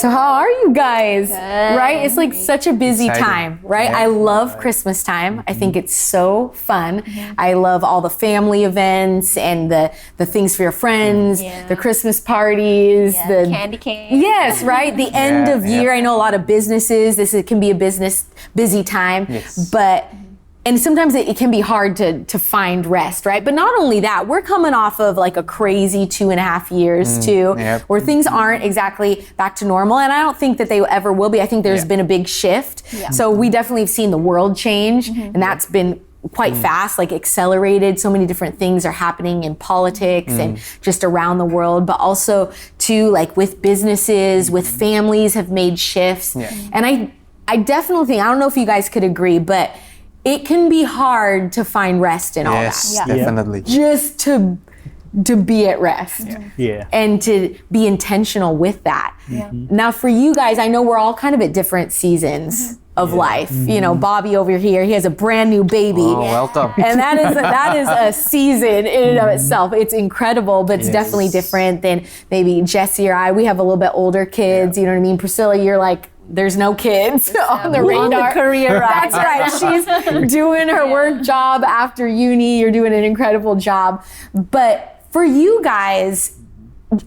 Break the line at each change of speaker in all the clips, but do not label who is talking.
So how are you guys?
Good.
Right? It's like such a busy
Exciting.
time, right?
Yeah.
I love Christmas time. I think it's so fun. I love all the family events and the things for your friends,
Yeah.
the Christmas parties,
Yeah,
the
candy cane.
Yes, right? The end
Yeah,
of year. I know a lot of businesses, it can be a busy time.
Yes.
But and sometimes it can be hard to find rest, right? But not only that, we're coming off of like a crazy 2.5 years too,
yep.
where things aren't exactly back to normal. And I don't think that they ever will be. I think there's
Yeah.
been a big shift.
Yeah.
So we definitely have seen the world change, and that's been quite fast, like accelerated. So many different things are happening in politics and just around the world, but also too, like with businesses, with families have made shifts.
Yeah.
And I definitely think, I don't know if you guys could agree, but it can be hard to find rest in all
Yes,
that.
Yeah.
definitely.
Just to be at rest
Yeah.
and to be intentional with that.
Yeah.
Now for you guys, I know we're all kind of at different seasons of life. You know, Bobby over here, he has a brand new baby.
Oh, welcome.
And that is a season in and of itself. It's incredible, but it's
Yes.
definitely different than maybe Jesse or I. We have a little bit older kids, you know what I mean? Priscilla, you're like, there's no kids on the radar.
career ride.
That's right. She's doing her work job after uni. You're doing an incredible job. But for you guys,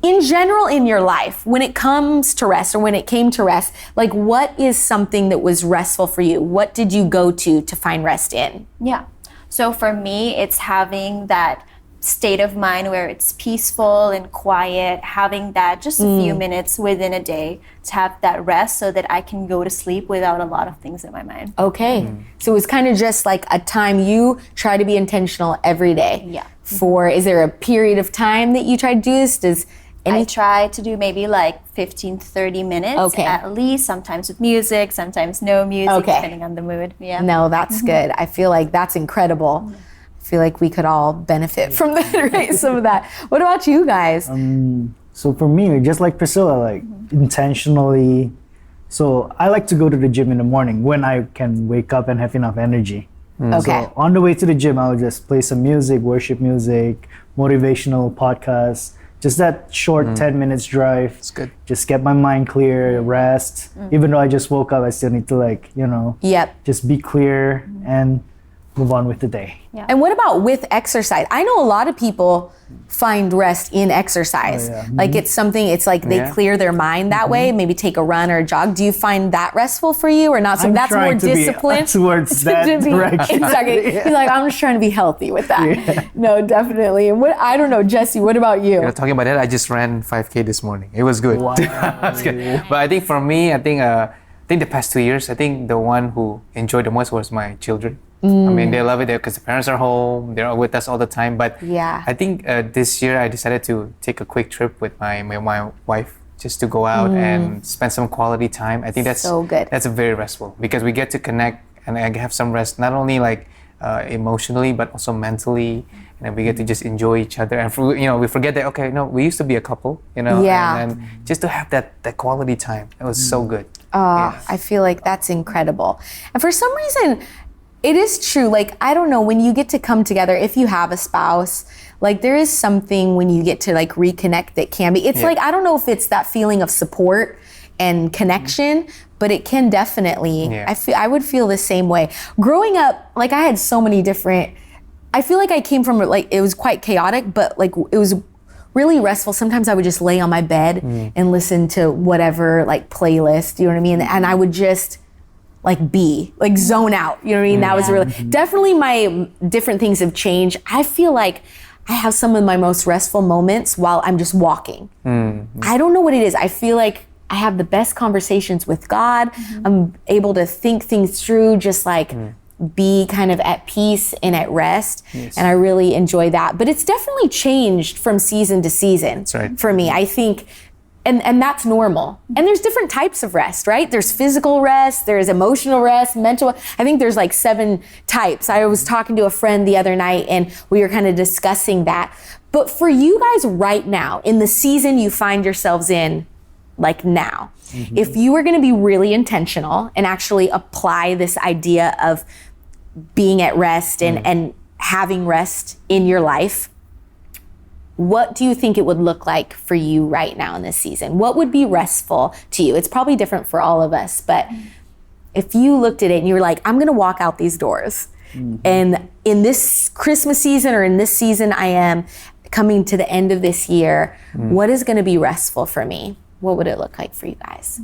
in general in your life, when it comes to rest or when it came to rest, like what is something that was restful for you? What did you go to find rest in?
Yeah. So for me, it's having that state of mind where it's peaceful and quiet, having that just a few minutes within a day to have that rest so that I can go to sleep without a lot of things in my mind.
Okay. So it was kind of just like a time you try to be intentional every day.
Yeah.
Is there a period of time that you try to do this?
I try to do maybe like 15, 30 minutes
Okay.
at least, sometimes with music, sometimes no music,
Okay.
depending on the mood. Yeah.
No, that's good. I feel like that's incredible. I feel like we could all benefit from that, right? Some of that. What about you guys?
So for me, just like Priscilla, like intentionally. So I like to go to the gym in the morning when I can wake up and have enough energy.
Okay.
So on the way to the gym, I'll just play some music, worship music, motivational podcasts. Just that short 10 minutes drive.
It's good.
Just get my mind clear, rest. Even though I just woke up, I still need to
Yep.
just be clear and move on with the day.
And what about with exercise? I know a lot of people find rest in exercise.
Oh, yeah.
Like it's something, it's like they
Yeah.
clear their mind that way, maybe take a run or a jog. Do you find that restful for you or not? So
I'm
that's more
trying to be
discipline.
towards
to
that
be-
direction.
Exactly. He's like, I'm just trying to be healthy with that. No, definitely. And I don't know, Jesse, what about you?
You know, talking about that, I just ran 5K this morning. It was good.
Wow.
It's good. But I think for me, I think the past 2 years, I think the one who enjoyed the most was my children. I mean, they love it there because the parents are home. They're with us all the time. But
Yeah.
I think this year I decided to take a quick trip with my wife just to go out and spend some quality time. I think that's
So good.
That's very restful because we get to connect and I have some rest, not only like emotionally but also mentally. And then we get to just enjoy each other. And we forget that we used to be a couple.
Yeah.
And then just to have that quality time, it was so good.
I feel like that's incredible. And for some reason, it is true. Like, I don't know, when you get to come together, if you have a spouse, like there is something when you get to like reconnect that can be, it's
Yeah.
like, I don't know if it's that feeling of support and connection, but it can definitely,
Yeah.
I would feel the same way. Growing up, like I had so many different, I feel like I came from like, it was quite chaotic, but like it was really restful. Sometimes I would just lay on my bed and listen to whatever like playlist, you know what I mean? And I would just like zone out, you know what I mean? That was really, definitely my different things have changed. I feel like I have some of my most restful moments while I'm just walking. I don't know what it is. I feel like I have the best conversations with God. I'm able to think things through, just like be kind of at peace and at rest.
Yes.
And I really enjoy that. But it's definitely changed from season to season
That's right.
for me. I think, and that's normal. And there's different types of rest, right? There's physical rest, there's emotional rest, mental. I think there's like 7 types. I was talking to a friend the other night and we were kind of discussing that. But for you guys right now, in the season you find yourselves in, like now, if you were going to be really intentional and actually apply this idea of being at rest and having rest in your life, what do you think it would look like for you right now in this season? What would be restful to you? It's probably different for all of us, but if you looked at it and you were like, I'm going to walk out these doors, and in this Christmas season or in this season, I am coming to the end of this year, what is going to be restful for me? What would it look like for you guys?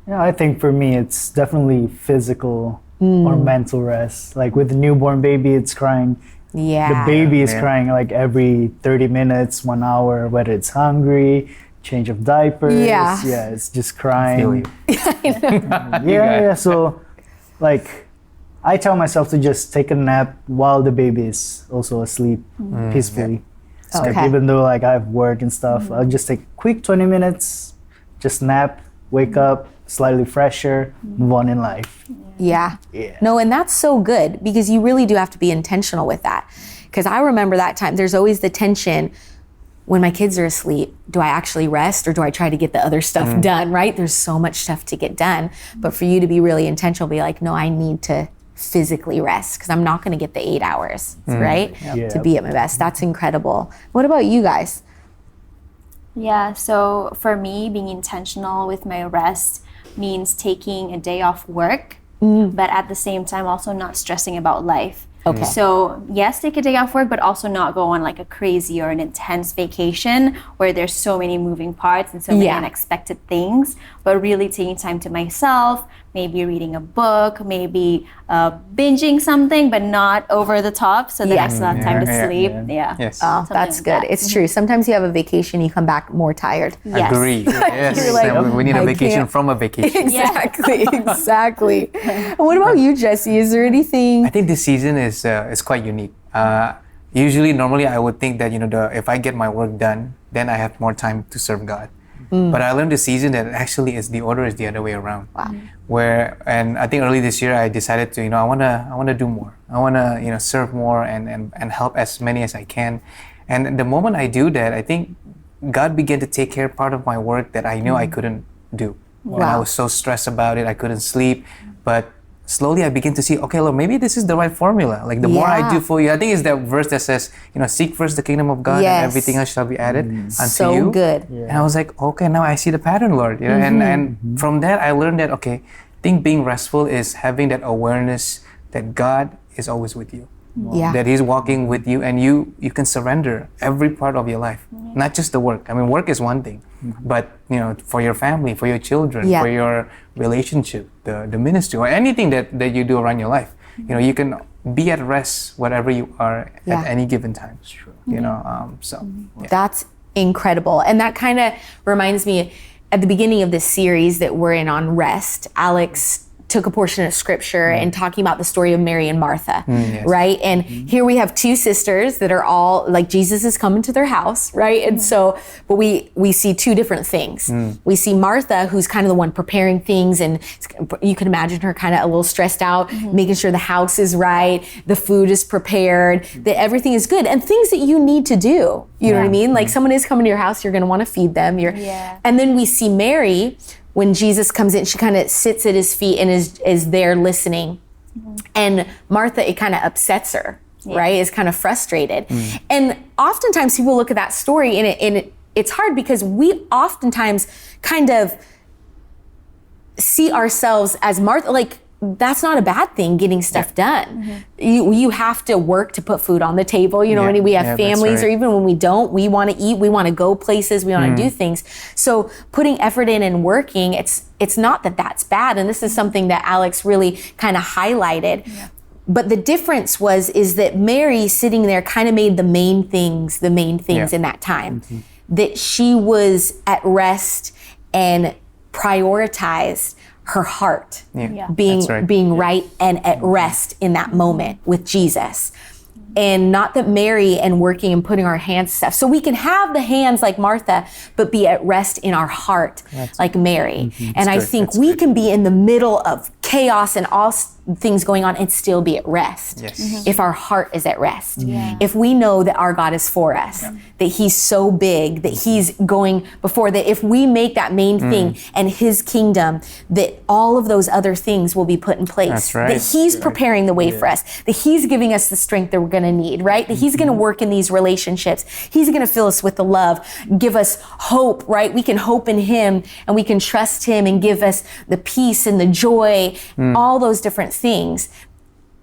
Yeah, I think for me, it's definitely physical or mental rest. Like with the newborn baby, it's crying.
Yeah.
The baby is crying like every 30 minutes, 1 hour, whether it's hungry, change of diapers.
Yeah.
Yeah, it's just crying.
I know.
Yeah. So, like, I tell myself to just take a nap while the baby is also asleep peacefully. So, like,
Okay.
even though like I have work and stuff, I'll just take a quick 20 minutes, just nap, wake up, slightly fresher, move on in life.
Yeah.
Yeah.
No, and that's so good because you really do have to be intentional with that. Because I remember that time, there's always the tension when my kids are asleep, do I actually rest or do I try to get the other stuff done, right? There's so much stuff to get done. But for you to be really intentional, be like, no, I need to physically rest because I'm not going to get the 8 hours, right?
Yeah.
To be at my best. That's incredible. What about you guys?
Yeah, so for me, being intentional with my rest means taking a day off work, but at the same time also not stressing about life.
Okay.
So yes, take a day off work, but also not go on like a crazy or an intense vacation where there's so many moving parts and so many unexpected things, but really taking time to myself, maybe reading a book, maybe binging something, but not over the top so that I still have time to sleep. Yeah.
Yes.
Oh,
Something
that's
like
good.
that.
It's true. Sometimes you have a vacation, you come back more tired.
Yes.
Agree. Yes.
You're like,
And we need a
I
vacation
can't-
from a vacation.
Exactly. And what about you, Jesse? Is there anything?
I think this season is quite unique. Usually, normally, I would think that if I get my work done, then I have more time to serve God. But I learned this season that actually the order is the other way around.
Wow.
And I think early this year I decided to I wanna do more. I wanna serve more and help as many as I can. And the moment I do that, I think God began to take care of part of my work that I knew I couldn't do. And I
Wow.
was so stressed about it, I couldn't sleep. But slowly I begin to see, okay, look, maybe this is the right formula. Like the more I
Yeah.
do for you, I think it's that verse that says, seek first the kingdom of God
Yes.
and everything else shall be added unto
So
you.
good.
And I was like, okay, now I see the pattern, Lord. And from that I learned that, okay, I think being restful is having that awareness that God is always with you.
Yeah.
That He's walking with you and you can surrender every part of your life, not just the work. I mean, work is one thing, but for your family, for your children,
Yeah.
for your relationship, the ministry, or anything that you do around your life, you can be at rest wherever you are
Yeah.
at any given time. So yeah.
That's incredible. And that kind of reminds me at the beginning of this series that we're in on rest, Alex took a portion of scripture and talking about the story of Mary and Martha,
yes.
right? And here we have two sisters that are all like Jesus is coming to their house, right? And so, but we see two different things. We see Martha, who's kind of the one preparing things, and you can imagine her kind of a little stressed out, making sure the house is right, the food is prepared, that everything is good, and things that you need to do. You know what I mean? Like someone is coming to your house, you're going to want to feed them. And then we see Mary. When Jesus comes in, she kind of sits at his feet and is there listening. And Martha, it kind of upsets her, right? Is kind of frustrated. And oftentimes people look at that story and it's hard because we oftentimes kind of see ourselves as Martha, like that's not a bad thing, getting stuff done. You have to work to put food on the table. You know what I mean? We have
Yeah, that's
families, or
right.
even when we don't, we want to eat, we want to go places, we want to do things. So putting effort in and working, it's not that that's bad. And this is something that Alex really kind of highlighted. But the difference is that Mary sitting there kind of made the main things in that time. That she was at rest and prioritized her heart being
That's right.
being right and at rest in that moment with Jesus. And not that Mary and working and putting our hands to stuff. So we can have the hands like Martha, but be at rest in our heart like Mary. And I
good.
think
That's
we
good.
can be in the middle of chaos and all things going on and still be at rest.
Yes.
If our heart is at rest. If we know that our God is for us, that he's so big, that he's going before, that if we make that main thing and his kingdom, that all of those other things will be put in place.
That's right.
That he's preparing the way for us, that he's giving us the strength that we're going to need, right? That he's going to work in these relationships. He's going to fill us with the love, give us hope, right? We can hope in him and we can trust him and give us the peace and the joy, all those different things.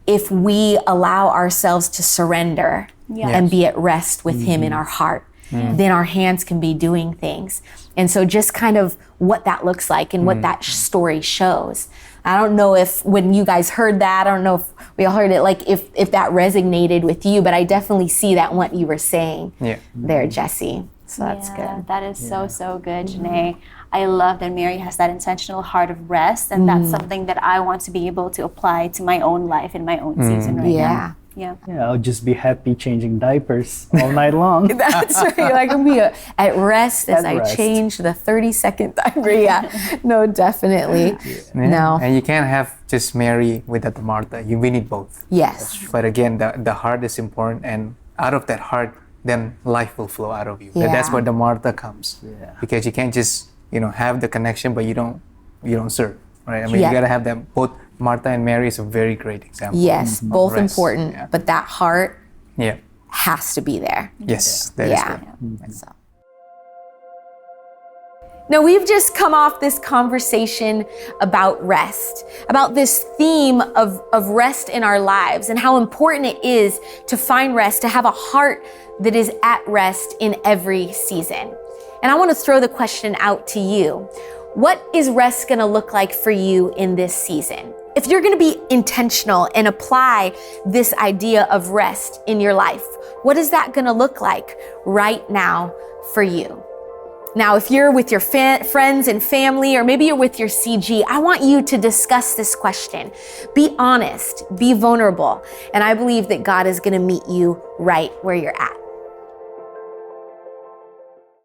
If we allow ourselves to surrender and be at rest with him in our heart, then our hands can be doing things. And so just kind of what that looks like and what that story shows. I don't know if when you guys heard that, I don't know if we all heard it, like if that resonated with you, but I definitely see that in what you were saying there, Jesse. So that's good.
That is so good, Janae. I love that Mary has that intentional heart of rest, and that's something that I want to be able to apply to my own life in my own season right now. Yeah.
I'll just be happy changing diapers all night long.
That's right. I can be at rest as I change the 30-second diaper. No, definitely. No.
And you can't have just Mary without the Martha. We need both.
Yes.
But again, the heart is important, and out of that heart, then life will flow out of you. That's where the Martha comes. Because you can't just have the connection, but you don't serve. Right? I mean, you gotta have them. Both Martha and Mary is a very great example.
Yes, both important, but that heart
Yeah.
has to be there.
Yes, that is good.
So. Now, we've just come off this conversation about rest, about this theme of rest in our lives and how important it is to find rest, to have a heart that is at rest in every season. And I want to throw the question out to you. What is rest going to look like for you in this season? If you're going to be intentional and apply this idea of rest in your life, what is that going to look like right now for you? Now, if you're with your friends and family, or maybe you're with your CG, I want you to discuss this question. Be honest, be vulnerable, and I believe that God is going to meet you right where you're at.